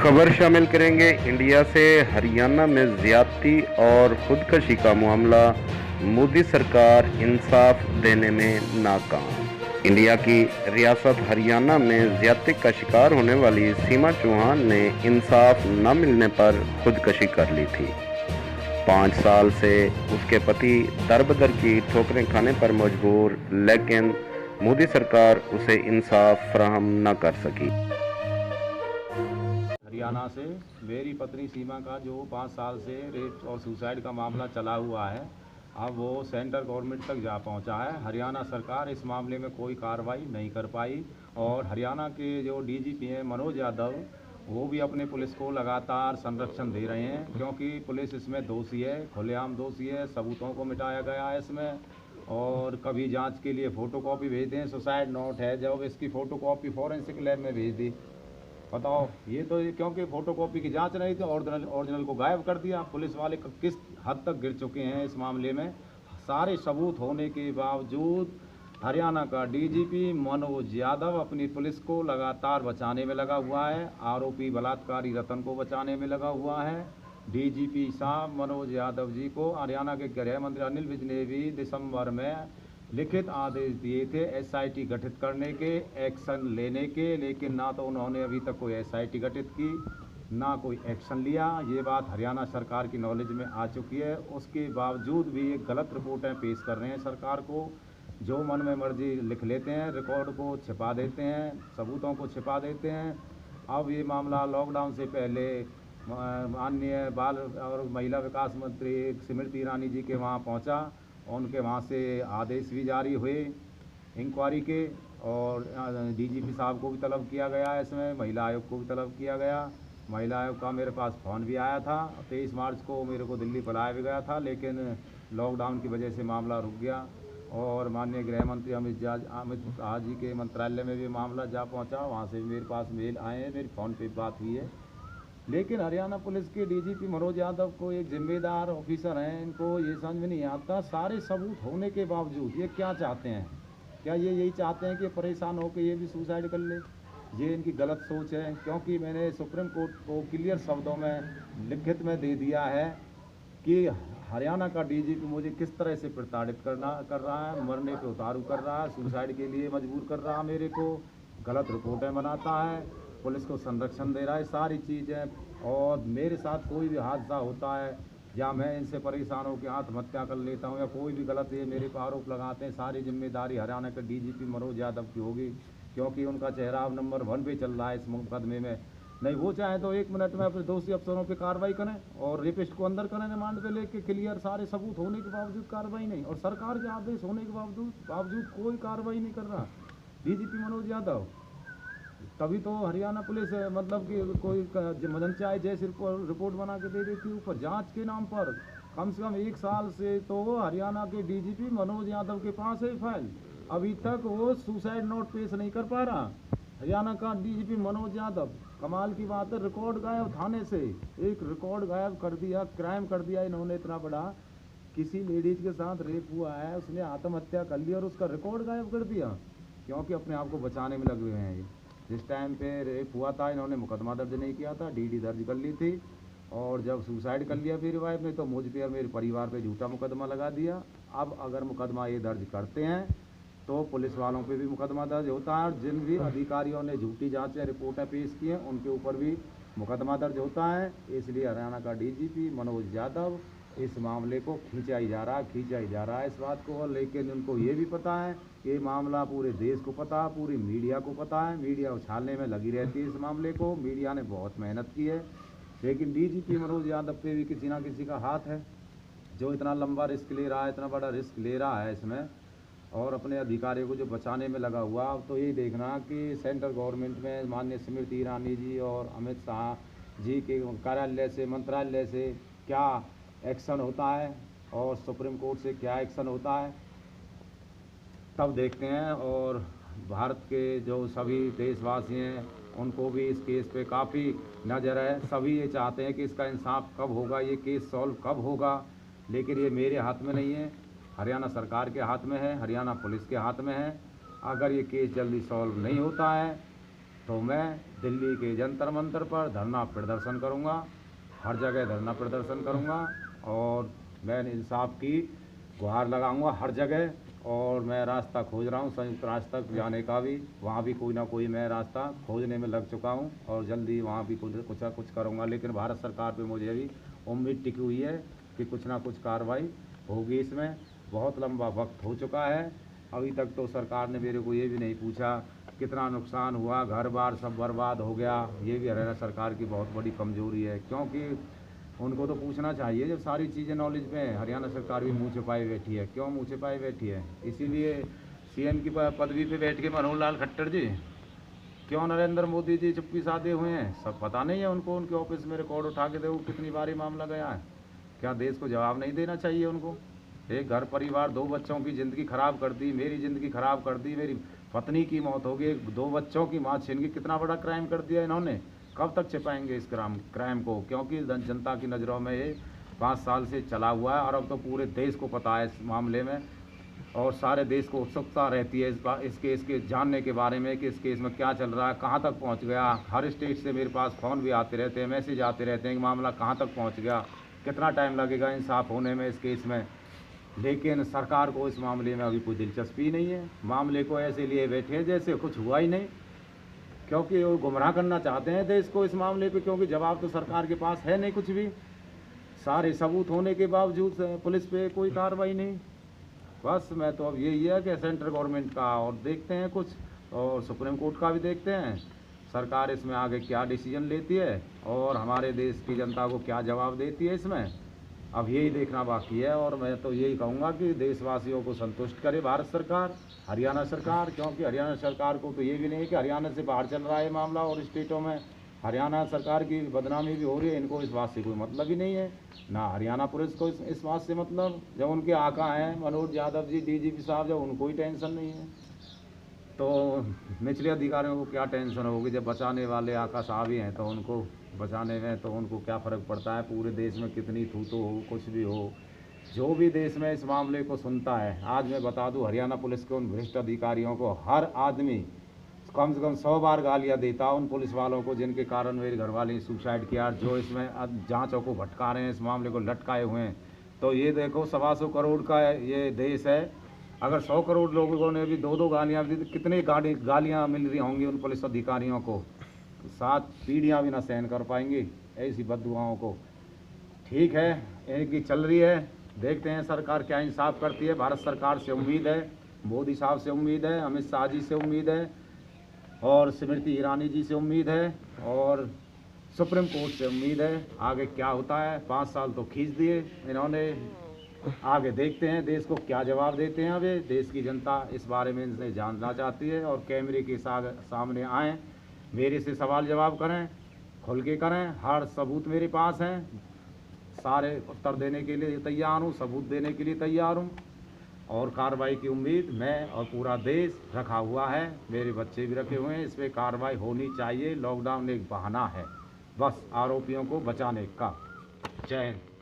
खबर शामिल करेंगे। इंडिया से हरियाणा में ज्यादती और खुदकशी का मामला, मोदी सरकार इंसाफ देने में नाकाम। इंडिया की रियासत हरियाणा में ज्यादती का शिकार होने वाली सीमा चौहान ने इंसाफ न मिलने पर खुदकशी कर ली थी। 5 साल से उसके पति दर बदर की ठोकरें खाने पर मजबूर, लेकिन मोदी सरकार उसे इंसाफ फराहम न कर सकी। हरियाणा से मेरी पत्नी सीमा का जो 5 साल से रेप और सुसाइड का मामला चला हुआ है, अब वो सेंट्रल गवर्नमेंट तक जा पहुंचा है। हरियाणा सरकार इस मामले में कोई कार्रवाई नहीं कर पाई और हरियाणा के जो डीजीपी हैं मनोज यादव, वो भी अपने पुलिस को लगातार संरक्षण दे रहे हैं, क्योंकि पुलिस इसमें दोषी है, खुलेआम दोषी है। सबूतों को मिटाया गया है इसमें, और कभी जांच के लिए फ़ोटोकॉपी भेज दें, सुसाइड नोट है जब इसकी फ़ोटोकॉपी फॉरेंसिक लैब में भेज दी। बताओ, ये तो क्योंकि फ़ोटोकॉपी की जांच नहीं थी, ओरिजिनल को गायब कर दिया। पुलिस वाले किस हद तक गिर चुके हैं इस मामले में। सारे सबूत होने के बावजूद हरियाणा का डीजीपी मनोज यादव अपनी पुलिस को लगातार बचाने में लगा हुआ है। आरोपी बलात्कारी रतन को बचाने में लगा हुआ है। डीजीपी साहब मनोज यादव जी को हरियाणा के गृह मंत्री अनिल विज ने भी दिसंबर में लिखित आदेश दिए थे एसआईटी गठित करने के, एक्शन लेने के, लेकिन ना तो उन्होंने अभी तक कोई एसआईटी गठित की, ना कोई एक्शन लिया। ये बात हरियाणा सरकार की नॉलेज में आ चुकी है। उसके बावजूद भी ये गलत रिपोर्टें पेश कर रहे हैं सरकार को। जो मन में मर्जी लिख लेते हैं, रिकॉर्ड को छिपा देते हैं, सबूतों को छिपा देते हैं। अब ये मामला लॉकडाउन से पहले माननीय बाल और महिला विकास मंत्री स्मृति ईरानी जी के वहाँ पहुँचा। उनके वहाँ से आदेश भी जारी हुए इंक्वायरी के, और डीजीपी साहब को भी तलब किया गया है, इसमें महिला आयोग को भी तलब किया गया। महिला आयोग का मेरे पास फ़ोन भी आया था। 23 मार्च को मेरे को दिल्ली बुलाया भी गया था, लेकिन लॉकडाउन की वजह से मामला रुक गया। और माननीय गृह मंत्री अमित शाह जी के मंत्रालय में भी मामला जा पहुँचा, वहाँ से भी मेरे पास मेल आए हैं, मेरी फ़ोन पे बात हुई है। लेकिन हरियाणा पुलिस के डीजीपी मनोज यादव को, एक जिम्मेदार ऑफिसर हैं, इनको ये समझ में नहीं आता, सारे सबूत होने के बावजूद ये क्या चाहते हैं। क्या ये यही चाहते हैं कि परेशान होकर ये भी सुसाइड कर ले? ये इनकी गलत सोच है, क्योंकि मैंने सुप्रीम कोर्ट को क्लियर शब्दों में लिखित में दे दिया है कि हरियाणा का डीजीपी मुझे किस तरह से प्रताड़ित कर रहा है, मरने पे उतारू कर रहा है, सुसाइड के लिए मजबूर कर रहा है मेरे को, गलत रिपोर्टें बनाता है, पुलिस को संरक्षण दे रहा है, सारी चीज़ें। और मेरे साथ कोई भी हादसा होता है या मैं इनसे परेशान होकर आत्महत्या कर लेता हूँ या कोई भी गलत ये मेरे पर आरोप लगाते हैं, सारी जिम्मेदारी हरियाणा के डीजीपी मनोज यादव की होगी, क्योंकि उनका चेहरा अब नंबर 1 पे चल रहा है इस मुकदमे में। नहीं, वो चाहे तो 1 मिनट में अपने दोषी अफसरों पे कार्रवाई करें और रेपिस्ट को अंदर करें रिमांड पे लेके, क्लियर सारे सबूत होने के बावजूद कार्रवाई नहीं, और सरकार के आदेश होने के बावजूद कोई कार्रवाई नहीं कर रहा डीजीपी मनोज यादव। तभी तो हरियाणा पुलिस मतलब कि कोई मदन चाहे जैसे रिपोर्ट बना के दे देती है ऊपर जांच के नाम पर। कम से कम 1 साल से तो हरियाणा के डीजीपी मनोज यादव के पास है फाइल, अभी तक वो सुसाइड नोट पेश नहीं कर पा रहा हरियाणा का डीजीपी मनोज यादव। कमाल की बात है, रिकॉर्ड गायब थाने से, एक रिकॉर्ड गायब कर दिया, क्राइम कर दिया इन्होंने इतना बड़ा। किसी लेडीज के साथ रेप हुआ है, उसने आत्महत्या कर ली और उसका रिकॉर्ड गायब कर दिया, क्योंकि अपने आप को बचाने में लगे हुए हैं ये। जिस टाइम पे रेप हुआ था इन्होंने मुकदमा दर्ज नहीं किया था, डीडी दर्ज कर ली थी, और जब सुसाइड कर लिया फिर वाइफ ने तो मुझ पे और मेरे परिवार पे झूठा मुकदमा लगा दिया। अब अगर मुकदमा ये दर्ज करते हैं तो पुलिस वालों पे भी मुकदमा दर्ज होता है, और जिन भी अधिकारियों ने झूठी जांचें रिपोर्टें पेश की हैं उनके ऊपर भी मुकदमा दर्ज होता है। इसलिए हरियाणा का डीजीपी मनोज यादव इस मामले को खींचा ही जा रहा है इस बात को। लेकिन उनको ये भी पता है, ये मामला पूरे देश को पता है, पूरी मीडिया को पता है, मीडिया उछालने में लगी रहती है इस मामले को, मीडिया ने बहुत मेहनत की है, लेकिन डीजीपी मनोज यादव पे भी किसी ना किसी का हाथ है, जो इतना लंबा रिस्क ले रहा है, इतना बड़ा रिस्क ले रहा है इसमें, और अपने अधिकारियों को जो बचाने में लगा हुआ। अब तो यही देखना कि सेंट्रल गवर्नमेंट में माननीय स्मृति ईरानी जी और अमित शाह जी के कार्यालय से, मंत्रालय से क्या एक्शन होता है और सुप्रीम कोर्ट से क्या एक्शन होता है, तब देखते हैं। और भारत के जो सभी देशवासी हैं उनको भी इस केस पे काफ़ी नज़र है, सभी ये चाहते हैं कि इसका इंसाफ कब होगा, ये केस सॉल्व कब होगा। लेकिन ये मेरे हाथ में नहीं है, हरियाणा सरकार के हाथ में है, हरियाणा पुलिस के हाथ में है। अगर ये केस जल्दी सॉल्व नहीं होता है तो मैं दिल्ली के जंतर मंतर पर धरना प्रदर्शन करूंगा, हर जगह धरना प्रदर्शन करूंगा और मैं इंसाफ की गुहार लगाऊंगा हर जगह। और मैं रास्ता खोज रहा हूं संयुक्त राष्ट्र तक जाने का भी, वहां भी कोई ना कोई मैं रास्ता खोजने में लग चुका हूं और जल्दी वहां भी कुछ करूंगा। लेकिन भारत सरकार पे मुझे अभी उम्मीद टिकी हुई है कि कुछ ना कुछ कार्रवाई होगी। इसमें बहुत लंबा वक्त हो चुका है, अभी तक तो सरकार ने मेरे को ये भी नहीं पूछा कितना नुकसान हुआ, घर बार सब बर्बाद हो गया। ये भी हरियाणा सरकार की बहुत बड़ी कमजोरी है, क्योंकि उनको तो पूछना चाहिए जब सारी चीज़ें नॉलेज में है। हरियाणा सरकार भी मुँह छिपाए बैठी है। क्यों मुँह छिपाए बैठी है? इसीलिए सीएम की पदवी पे बैठ के मनोहर लाल खट्टर जी, क्यों नरेंद्र मोदी जी चुप्पी साधे हुए हैं? सब पता नहीं है उनको, उनके ऑफिस में रिकॉर्ड उठा के देखो कितनी बारी मामला गया है। क्या देश को जवाब नहीं देना चाहिए उनको? एक घर परिवार 2 बच्चों की ज़िंदगी ख़राब कर दी, मेरी ज़िंदगी ख़राब कर दी, मेरी पत्नी की मौत हो गई, 2 बच्चों की माँ छीन गई। कितना बड़ा क्राइम कर दिया इन्होंने। कब तक छिपाएंगे इस क्राइम को? क्योंकि जनता की नज़रों में ये 5 साल से चला हुआ है और अब तो पूरे देश को पता है इस मामले में और सारे देश को उत्सुकता रहती है इस केस के जानने के बारे में कि इस केस में क्या चल रहा है, कहाँ तक पहुँच गया। हर स्टेट से मेरे पास फ़ोन भी आते रहते हैं, मैसेज आते रहते हैं कि मामला कहाँ तक पहुँच गया, कितना टाइम लगेगा इंसाफ होने में इस केस में। लेकिन सरकार को इस मामले में अभी कोई दिलचस्पी नहीं है। मामले को ऐसे लिए बैठे हैं जैसे कुछ हुआ ही नहीं, क्योंकि वो गुमराह करना चाहते हैं देश को इस मामले पे, क्योंकि जवाब तो सरकार के पास है नहीं कुछ भी। सारे सबूत होने के बावजूद पुलिस पे कोई कार्रवाई नहीं। बस मैं तो अब यही है कि सेंट्रल गवर्नमेंट का और देखते हैं कुछ, और सुप्रीम कोर्ट का भी देखते हैं सरकार इसमें आगे क्या डिसीजन लेती है और हमारे देश की जनता को क्या जवाब देती है इसमें। अब यही देखना बाकी है और मैं तो यही कहूँगा कि देशवासियों को संतुष्ट करे भारत सरकार, हरियाणा सरकार, क्योंकि हरियाणा सरकार को तो ये भी नहीं कि हरियाणा से बाहर चल रहा है मामला और स्टेटों में हरियाणा सरकार की बदनामी भी हो रही है। इनको इस बात से कोई मतलब ही नहीं है, ना हरियाणा पुलिस को इस बात से मतलब। जब उनके आका हैं मनोज यादव जी डीजीपी साहब, जब उनको ही टेंशन नहीं है तो निचले अधिकारियों को क्या टेंशन होगी? जब बचाने वाले आका साहब ही हैं तो उनको बचाने में तो उनको क्या फ़र्क पड़ता है? पूरे देश में कितनी थूतो हो, कुछ भी हो, जो भी देश में इस मामले को सुनता है। आज मैं बता दूं हरियाणा पुलिस के उन भ्रष्ट अधिकारियों को हर आदमी कम से कम 100 बार गालियां देता उन पुलिस वालों को जिनके कारण मेरे घरवाले सुसाइड किया, जो इसमें जाँचों को भटका रहे हैं, इस मामले को लटकाए हुए हैं। तो ये देखो 125 करोड़ का ये देश है, अगर 100 करोड़ लोगों ने भी 2-2 गालियाँ दी तो कितनी गालियाँ मिल रही होंगी उन पुलिस अधिकारियों को? 7 पीढ़ियाँ भी ना सहन कर पाएंगी ऐसी बददुआओं को। ठीक है, इनकी चल रही है, देखते हैं सरकार क्या इंसाफ करती है। भारत सरकार से उम्मीद है, मोदी साहब से उम्मीद है, अमित शाह जी से उम्मीद है और स्मृति ईरानी जी से उम्मीद है और सुप्रीम कोर्ट से उम्मीद है। आगे क्या होता है? 5 साल तो खींच दिए इन्होंने, आगे देखते हैं देश को क्या जवाब देते हैं। अब देश की जनता इस बारे में इनसे जानना चाहती है और कैमरे के सामने आएँ, मेरे से सवाल जवाब करें, खुल के करें। हर सबूत मेरे पास हैं, सारे उत्तर देने के लिए तैयार हूँ, सबूत देने के लिए तैयार हूँ और कार्रवाई की उम्मीद मैं और पूरा देश रखा हुआ है। मेरे बच्चे भी रखे हुए हैं, इस पर कार्रवाई होनी चाहिए। लॉकडाउन एक बहाना है बस आरोपियों को बचाने का। जय हिंद।